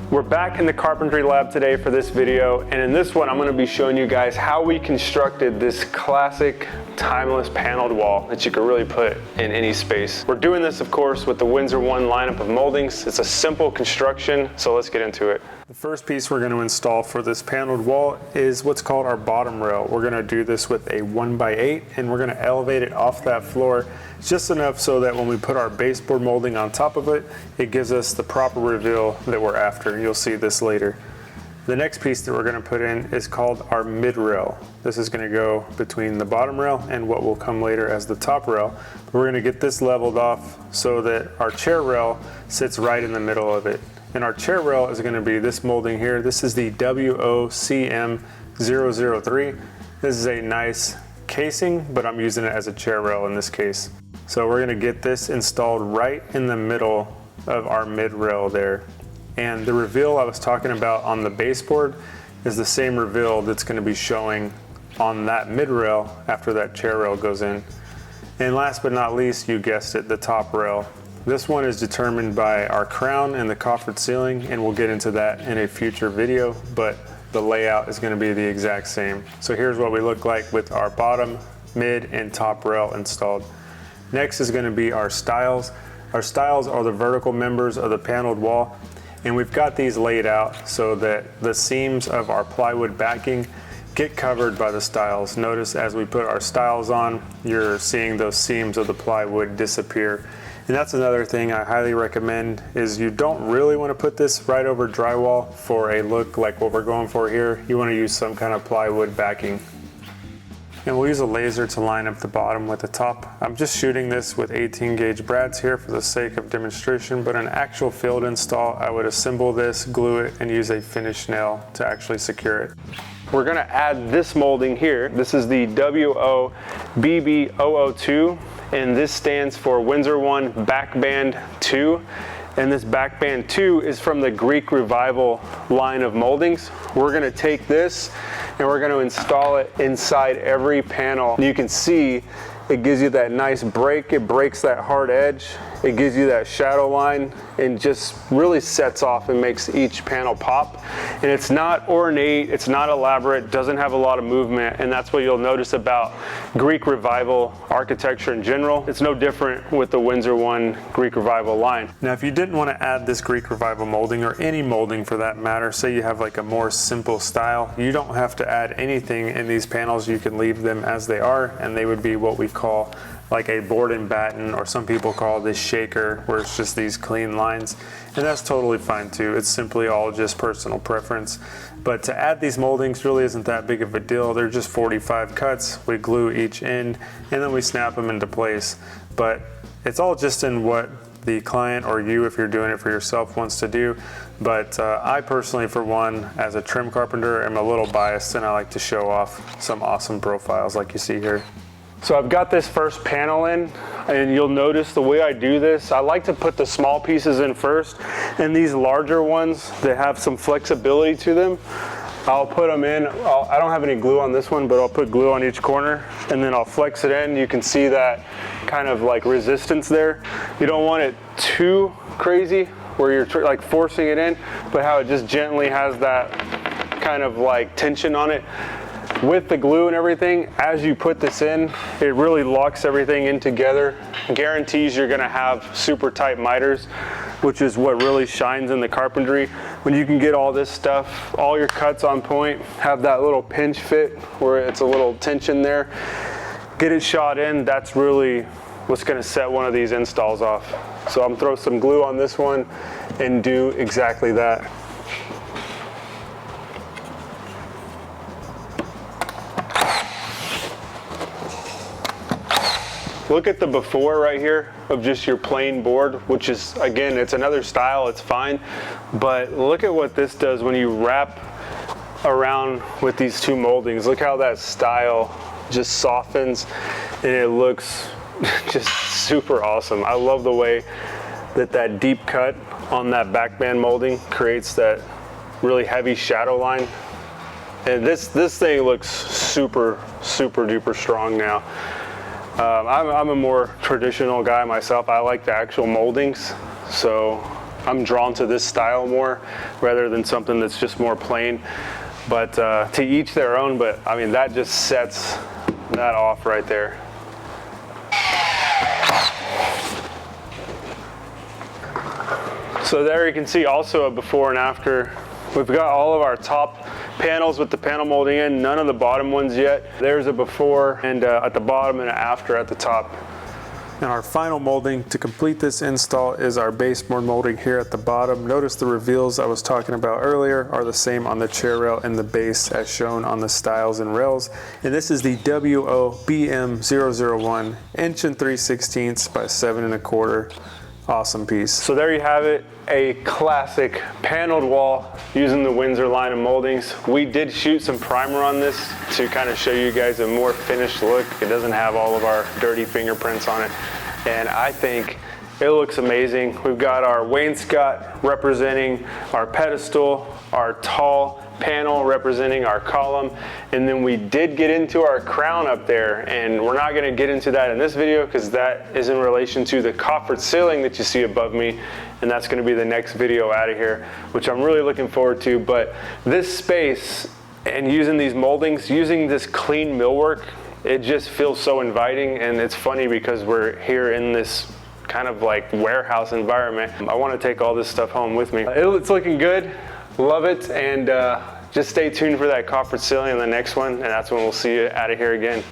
We're back in the carpentry lab today for this video, and in this one I'm going to be showing you guys how we constructed this classic timeless paneled wall that you could really put in any space. We're doing this of course with the Windsor 1 lineup of moldings. It's a simple construction, so let's get into it. The first piece we're going to install for this paneled wall is what's called our bottom rail. We're going to do this with a 1x8 and we're going to elevate it off that floor just enough so that when we put our baseboard molding on top of it, it gives us the proper reveal that we're after. You'll see this later. The next piece that we're going to put in is called our mid rail. This is going to go between the bottom rail and what will come later as the top rail. We're going to get this leveled off so that our chair rail sits right in the middle of it. And our chair rail is going to be this molding here. This is the WOCM003. This is a nice casing, but I'm using it as a chair rail in this case. So we're going to get this installed right in the middle of our mid rail there. And the reveal I was talking about on the baseboard is the same reveal that's going to be showing on that mid rail after that chair rail goes in. And last but not least, you guessed it, the top rail. This one is determined by our crown and the coffered ceiling, and we'll get into that in a future video, but the layout is going to be the exact same. So here's what we look like with our bottom, mid, and top rail installed. Next is going to be our stiles. Our stiles are the vertical members of the paneled wall, and we've got these laid out so that the seams of our plywood backing get covered by the stiles. Notice as we put our stiles on, you're seeing those seams of the plywood disappear. And that's another thing I highly recommend is you don't really want to put this right over drywall for a look like what we're going for here. You want to use some kind of plywood backing. And we'll use a laser to line up the bottom with the top. I'm just shooting this with 18 gauge brads here for the sake of demonstration, but an actual field install, I would assemble this, glue it, and use a finish nail to actually secure it. We're going to add this molding here. This is the WOBB002, and this stands for Windsor 1 Backband 2. And this Backband 2 is from the Greek Revival line of moldings. We're going to take this and we're going to install it inside every panel. You can see it gives you that nice break. It breaks that hard edge. It gives you that shadow line and just really sets off and makes each panel pop. And it's not ornate, it's not elaborate, doesn't have a lot of movement, and that's what you'll notice about Greek Revival architecture in general. It's no different with the Windsor 1 Greek Revival line. Now if you didn't want to add this Greek Revival molding, or any molding for that matter, say you have like a more simple style, you don't have to add anything in these panels. You can leave them as they are, and they would be what we call like a board and batten, or some people call this shaker, where it's just these clean lines, and that's totally fine too. It's simply all just personal preference. But to add these moldings really isn't that big of a deal. They're just 45 cuts. We glue each end and then we snap them into place. But it's all just in what the client, or you if you're doing it for yourself, wants to do. But I personally, for one, as a trim carpenter, am a little biased, and I like to show off some awesome profiles like you see here. So I've got this first panel in, and you'll notice the way I do this, I like to put the small pieces in first, and these larger ones that have some flexibility to them, I'll put them in. I don't have any glue on this one, but I'll put glue on each corner, and then I'll flex it in. You can see that kind of like resistance there. You don't want it too crazy where you're like forcing it in, but how it just gently has that kind of like tension on it. With the glue and everything, as you put this in, it really locks everything in together. Guarantees you're gonna have super tight miters, which is what really shines in the carpentry. When you can get all this stuff, all your cuts on point, have that little pinch fit where it's a little tension there, get it shot in, that's really what's gonna set one of these installs off. So I'm gonna throw some glue on this one and do exactly that. Look at the before right here of just your plain board, which is, again, it's another style, it's fine. But look at what this does when you wrap around with these two moldings. Look how that style just softens and it looks just super awesome. I love the way that that deep cut on that backband molding creates that really heavy shadow line. And this thing looks super, super duper strong now. I'm a more traditional guy myself. I like the actual moldings. So I'm drawn to this style more rather than something that's just more plain. But to each their own, but I mean, that just sets that off right there. So there you can see also a before and after. We've got all of our top panels with the panel molding in, none of the bottom ones yet. There's a before and at the bottom and an after at the top. And our final molding to complete this install is our baseboard molding here at the bottom. Notice the reveals I was talking about earlier are the same on the chair rail and the base as shown on the stiles and rails. And this is the WOBM001 inch and 3/16 by 7 1/4. Awesome piece. So there you have it, a classic paneled wall using the Windsor line of moldings. We did shoot some primer on this to kind of show you guys a more finished look. It doesn't have all of our dirty fingerprints on it. And I think it looks amazing. We've got our wainscot representing our pedestal, our tall panel representing our column, and then we did get into our crown up there, and we're not going to get into that in this video because that is in relation to the coffered ceiling that you see above me, and that's going to be the next video out of here, which I'm really looking forward to. But this space and using these moldings, using this clean millwork, it just feels so inviting. And it's funny because we're here in this kind of like warehouse environment. I want to take all this stuff home with me. It's looking good. Love it, and just stay tuned for that coffered ceiling in the next one, and that's when we'll see you out of here again.